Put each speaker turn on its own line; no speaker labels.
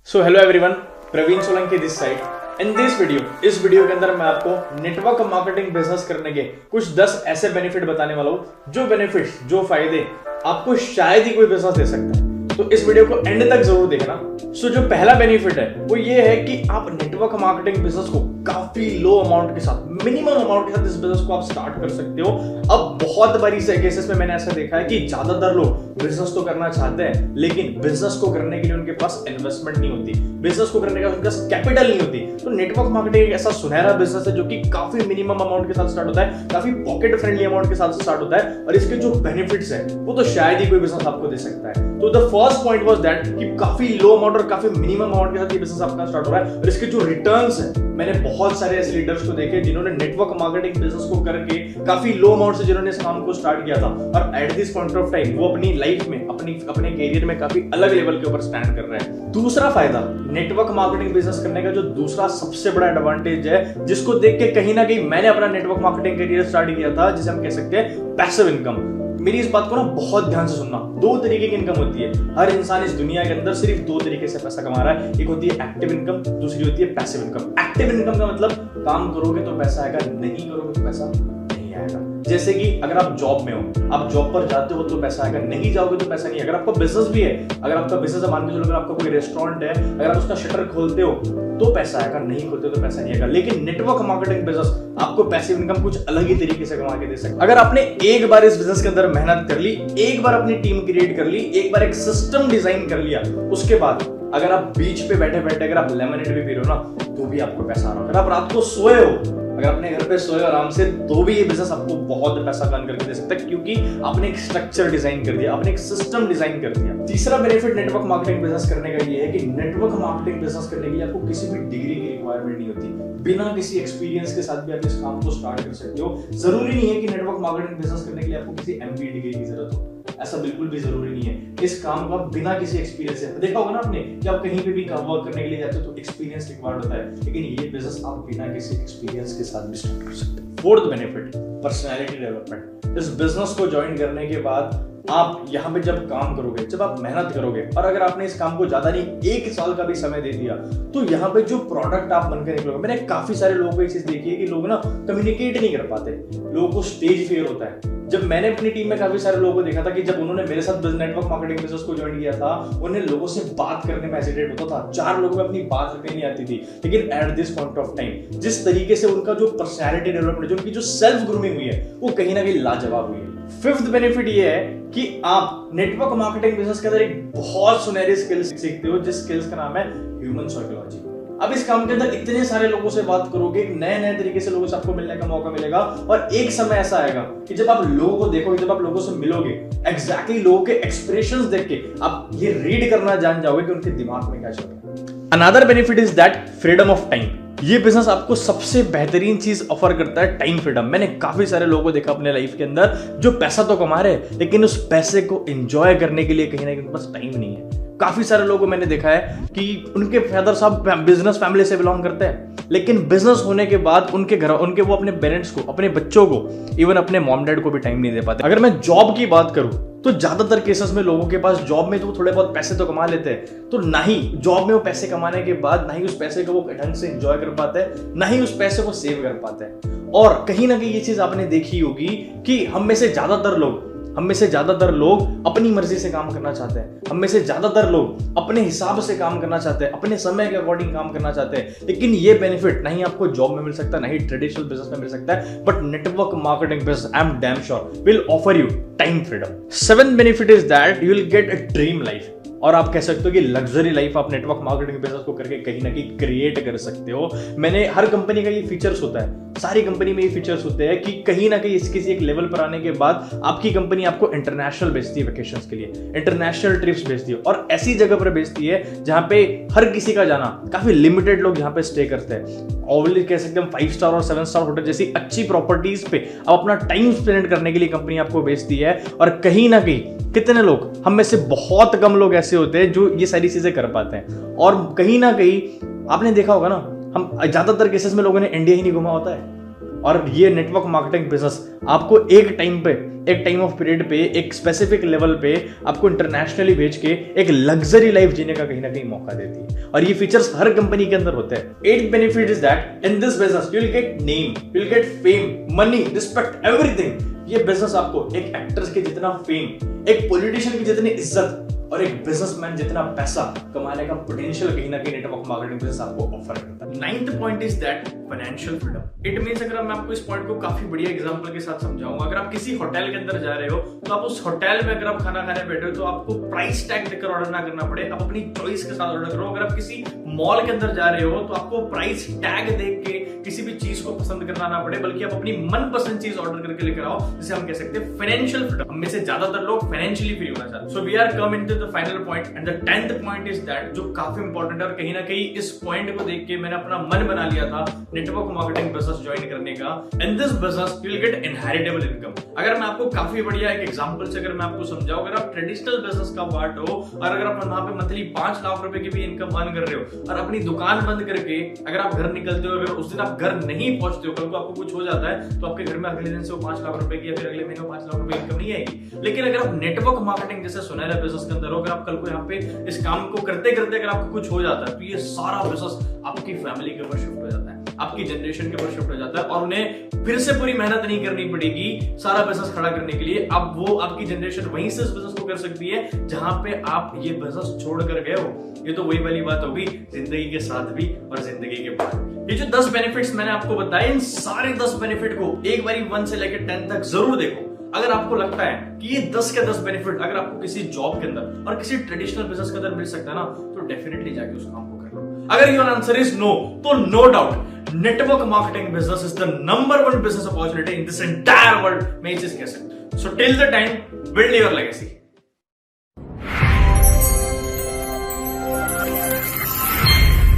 So hello everyone, Praveen Solanki this side. In this video, इस video के अंदर मैं आपको नेटवर्क मार्केटिंग बिजनेस करने के कुछ 10 ऐसे बेनिफिट बताने वाला हूं, जो बेनिफिट्स, जो फायदे आपको शायद ही कोई बिजनेस दे सकता है। तो इस वीडियो को एंड तक जरूर देखना। सो जो पहला बेनिफिट है वो ये है कि आप नेटवर्क मार्केटिंग बिजनेस को काफी लो अमाउंट के साथ, मिनिमम अमाउंट के साथ इस बिजनेस को आप स्टार्ट कर सकते हो। अब बहुत बारी से केसेस में मैंने ऐसा देखा है कि ज्यादातर लोग बिजनेस तो करना चाहते हैं, लेकिन बिजनेस को करने के लिए उनके पास इन्वेस्टमेंट नहीं होती, बिजनेस को करने का उनके पास कैपिटल नहीं होती। तो नेटवर्क मार्केटिंग एक ऐसा सुनहरा बिजनेस है जो कि काफी मिनिमम अमाउंट के साथ स्टार्ट होता है, काफी पॉकेट फ्रेंडली अमाउंट के साथ स्टार्ट होता है, और इसके जो बेनिफिट्स है वो तो शायद ही कोई बिजनेस आपको दे सकता है। तो the first point was that कि काफी लो अमाउंट और काफी मिनिमम अमाउंट के साथ ये बिजनेस आपका स्टार्ट हो रहा है, और इसके जो रिटर्न्स है, मैंने बहुत सारे ऐसे लीडर्स को देखे जिन्होंने नेटवर्क मार्केटिंग बिजनेस को करके काफी लो अमाउंट से जिन्होंने इस काम को स्टार्ट किया था, और at this point of time वो अपनी लाइफ में, अपने कैरियर में काफी अलग लेवल के ऊपर स्टैंड कर रहे हैं। दूसरा फायदा, नेटवर्क मार्केटिंग बिजनेस करने का जो दूसरा सबसे बड़ा एडवांटेज है, जिसको देख के कहीं ना कहीं मैंने अपना नेटवर्क मार्केटिंग कैरियर स्टार्ट किया था, जिसे हम कह सकते हैं पैसिव इनकम। मेरी इस बात को ना बहुत ध्यान से सुनना। दो तरीके की इनकम होती है। हर इंसान इस दुनिया के अंदर सिर्फ दो तरीके से पैसा कमा रहा है। एक होती है एक्टिव इनकम, दूसरी होती है पैसिव इनकम। एक्टिव इनकम का मतलब काम करोगे तो पैसा आएगा, नहीं करोगे तो पैसा नहीं आएगा। जैसे कि अगर आप जॉब में हो, आप जॉब पर जाते हो तो पैसा आएगा, नहीं जाओगे तो पैसा नहीं। अगर आपका बिजनेस भी है, अगर आपका बिजनेस मान के चलो, अगर आपका कोई रेस्टोरेंट है, अगर आप उसका शटर खोलते हो तो पैसा आएगा, नहीं खोलते तो पैसा नहीं आएगा। लेकिन नेटवर्क मार्केटिंग बिजनेस आपको पैसिव इनकम कुछ अलग ही तरीके से कमा के दे सकता है। अगर आपने एक बार इस बिजनेस के अंदर मेहनत कर ली, एक बार अपनी टीम क्रिएट कर ली, एक बार एक सिस्टम डिजाइन कर लिया, उसके बाद अगर आप बीच पे बैठे बैठे अगर आप लेमनेड भी पी रहे हो ना, तो भी आपको पैसा आ रहा है। अगर आप रात को सोए हो, अगर अपने घर पे सोए आराम से, तो भी ये बिजनेस आपको बहुत पैसा अर्न करके दे सकता है, क्योंकि आपने एक स्ट्रक्चर डिजाइन कर दिया, आपने एक सिस्टम डिजाइन कर दिया। तीसरा बेनिफिट नेटवर्क मार्केटिंग बिजनेस करने का ये है कि नेटवर्क मार्केटिंग बिजनेस करने के लिए आपको किसी भी डिग्री की रिक्वायरमेंट नहीं होती। बिना किसी एक्सपीरियंस के साथ भी आप इस काम को स्टार्ट कर सकते हो। जरूरी नहीं है कि नेटवर्क मार्केटिंग बिजनेस करने के लिए आपको किसी एमबीए डिग्री की जरूरत हो, ऐसा बिल्कुल भी जरूरी नहीं है। इस काम को आप बिना किसी एक्सपीरियंस से, देखा होगा ना आपने कि आप कहीं पे भी वर्क करने के लिए जाते हो तो एक्सपीरियंस रिक्वायर्ड होता है, लेकिन ये बिजनेस आप बिना किसी एक्सपीरियंस के साथ भी स्टार्ट कर सकते हो। Fourth benefit, personality development. इस बिजनेस को ज्वाइन करने के बाद आप यहाँ पे जब काम करोगे, जब आप मेहनत करोगे, और अगर आपने इस काम को ज्यादा नहीं 1 साल का भी समय दे दिया, तो यहाँ पे जो प्रोडक्ट आप बनकर निकलोगे, मैंने काफी सारे लोगों को ये चीज देखी है कि लोग ना कम्युनिकेट नहीं कर पाते, लोगों को स्टेज फियर होता है। जब मैंने अपनी टीम में काफी सारे लोगों को देखा था कि जब उन्होंने मेरे साथ नेटवर्क मार्केटिंग बिजनेस को ज्वाइन किया था, उन्हें लोगों से बात करने में हेजिटेट होता था, 4 लोगों में अपनी बात रखनी नहीं आती थी। लेकिन at this point of time जिस तरीके से उनका जो पर्सनैलिटी डेवलपमेंट, जो उनकी जो सेल्फ ग्रूमिंग हुई है, वो कहीं ना कहीं लाजवाब हुई है। फिफ्थ बेनिफिट ये है कि आप नेटवर्क मार्केटिंग बिजनेस के अंदर एक बहुत सुनहरी स्किल्स सीखते हो, जिस स्किल्स का नाम है ह्यूमन साइकोलॉजी। अब इस काम के अंदर इतने सारे लोगों से बात करोगे, नए नए तरीके से लोगों से आपको मिलने का मौका मिलेगा, और एक समय ऐसा आएगा कि जब आप लोगों को देखोगे, जब आप लोगों से मिलोगे, एग्जैक्टली लोगों के एक्सप्रेशंस देख के आप ये रीड करना जान जाओगे कि उनके दिमाग में क्या चल रहा है। Another benefit is that freedom of time. ये बिजनेस आपको सबसे बेहतरीन चीज ऑफर करता है, टाइम फ्रीडम। मैंने काफी सारे लोगों को देखा अपने लाइफ के अंदर जो पैसा तो कमा रहे हैं, लेकिन उस पैसे को एंजॉय करने के लिए कहीं ना कहीं उनके पास टाइम नहीं है। काफी सारे लोगों को मैंने देखा है कि उनके फादर साहब बिजनेस फैमिली से बिलोंग करते हैं, लेकिन बिजनेस होने के बाद उनके वो अपने पेरेंट्स को, अपने बच्चों को, इवन अपने मॉम डैड को भी टाइम नहीं दे पाते। अगर मैं जॉब की बात करूं तो ज्यादातर केसेस में लोगों के पास जॉब में तो थोड़े बहुत पैसे तो कमा लेते हैं, तो ना ही जॉब में वो पैसे कमाने के बाद ना ही उस पैसे को वो ढंग से एंजॉय कर पाते हैं, ना ही उस पैसे को सेव कर पाते हैं। और कहीं ना कहीं ये चीज आपने देखी होगी कि हम में से ज्यादातर लोग अपनी मर्जी से काम करना चाहते हैं, हम में से ज्यादातर लोग अपने हिसाब से काम करना चाहते हैं, अपने समय के अकॉर्डिंग काम करना चाहते हैं। लेकिन ये बेनिफिट नहीं आपको जॉब में मिल सकता, नहीं ट्रेडिशनल बिजनेस में मिल सकता है, but network marketing business, I am damn sure, will offer you time freedom. Seventh benefit is that you will get a dream life, और आप कह सकते हो कि लग्जरी लाइफ आप नेटवर्क मार्केटिंग बिजनेस को करके कहीं ना कहीं क्रिएट कर सकते हो। मैंने हर कंपनी का ये फीचर्स होता है, सारी कंपनी में ये फीचर्स होते हैं कि कहीं ना कहीं किसी एक लेवल पर आने के बाद आपकी कंपनी आपको इंटरनेशनल भेजती है वेकेशंस के लिए, इंटरनेशनल ट्रिप्स भेजती है, और ऐसी जगह पर भेजती है जहां पे हर किसी का जाना, काफी लिमिटेड लोग यहाँ पे स्टे करते हैं। ऑलरेडी कह सकते हैं 5 स्टार और 7 स्टार होटल जैसी अच्छी प्रॉपर्टीज पे आप अपना टाइम स्पेंड करने के लिए कंपनी आपको भेजती है। और कहीं ना कहीं कितने लोग, हम में से बहुत कम लोग ऐसे होते हैं जो ये सारी चीजें कर पाते हैं। और कहीं ना कहीं आपने देखा होगा ना, हम ज्यादातर केसेस में लोगों ने इंडिया ही नहीं घुमा होता है, और ये नेटवर्क मार्केटिंग बिजनेस आपको एक टाइम पे एक टाइम ऑफ पीरियड पे, एक स्पेसिफिक लेवल पे आपको इंटरनेशनली भेज के एक लग्जरी लाइफ जीने का कहीं ना कहीं मौका देती है। और ये फीचर्स हर कंपनी के अंदर होते हैं। 8th benefit is that in this business you will get name, you will get fame, money, respect, everything. ये बिजनेस आपको एक एक्टर्स के जितना फेम, एक पॉलिटिशियन की जितनी इज्जत और एक बिजनेसमैन जितना पैसा कमाने का पोटेंशियल कहीं ना कहीं नेटवर्क मार्केटिंग बिजनेस आपको ऑफर करता है। 9th point is that financial freedom. It means अगर मैं आपको इस पॉइंट को काफी बढ़िया एग्जांपल के साथ समझाऊंगा, अगर आप किसी होटल के अंदर जा रहे हो तो आप उस होटल में अगर आप खाना खाने बैठे हो तो आपको प्राइस टैग देखकर ऑर्डर ना करना पड़े, आप अपनी चॉइस के साथ ऑर्डर करो। अगर आप किसी मॉल के अंदर जा रहे हो तो आपको प्राइस टैग देख के किसी भी चीज को पसंद करना ना पड़े, बल्कि आप अपनी मनपसंद चीज ऑर्डर करके लेकर आओ, जिसे हम कह सकते हैं फाइनेंशियल फ्रीडम। हम में से ज्यादातर लोग फाइनेंशियली फ्री होना चाहते हैं। So we are come into the final point and the 10th point is that, जो काफी इंपॉर्टेंट है और कहीं ना कहीं इस पॉइंट को देख के मैंने अपना मन बना लिया था नेटवर्क मार्केटिंग बिजनेस ज्वाइन करने का। In this business you will get inheritable income. अगर मैं आपको काफी बढ़िया एक एग्जांपल से अगर मैं आपको समझाऊं, अगर आप ट्रेडिशनल बिजनेस का पार्ट हो और अगर आप वहां पे मंथली 5 लाख रुपए की भी इनकम अर्न कर रहे हो और अपनी दुकान बंद करके अगर आप घर निकलते हो, अगर उस दिन आप घर नहीं पहुंचते हो, कल को आपको कुछ हो जाता है तो आपके घर में अगले दिन से वो 5 लाख रुपए की या फिर अगले महीने में 5 लाख रुपए इनकम नहीं आएगी। लेकिन अगर आप नेटवर्क मार्केटिंग जैसे सुनहरा बिजनेस के अंदर हो, अगर आप कल को यहाँ पे इस काम को करते करते अगर आपको कुछ हो जाता है तो ये सारा बिजनेस आपकी फैमिली के ऊपर शिफ्ट हो जाता है, आपकी जनरेशन के ऊपर शिफ्ट हो जाता है और उन्हें फिर से पूरी मेहनत नहीं करनी पड़ेगी सारा बिजनेस खड़ा करने के लिए। अब वो आपकी जनरेशन वहीं से इस बिजनेस को कर सकती है जहां पे आप ये बिजनेस छोड़ कर गए हो। ये तो वही वाली बात होगी जिंदगी के साथ भी और जिंदगी के बाद। ये जो 10 बेनिफिट्स मैंने आपको बताए, इन सारे 10 बेनिफिट को एक बारी 1 से लेकर 10 तक जरूर देखो। अगर आपको लगता है कि ये 10 के 10 बेनिफिट अगर आपको किसी जॉब के अंदर और किसी ट्रेडिशनल बिजनेस के अंदर मिल सकता है ना, तो डेफिनेटली जाके उस काम को कर लो। अगर योर आंसर इज नो, तो no doubt network marketing business is the number 1 business opportunity in this entire world. मैं ये चीज कह सकता हूं। So till the time, build your legacy.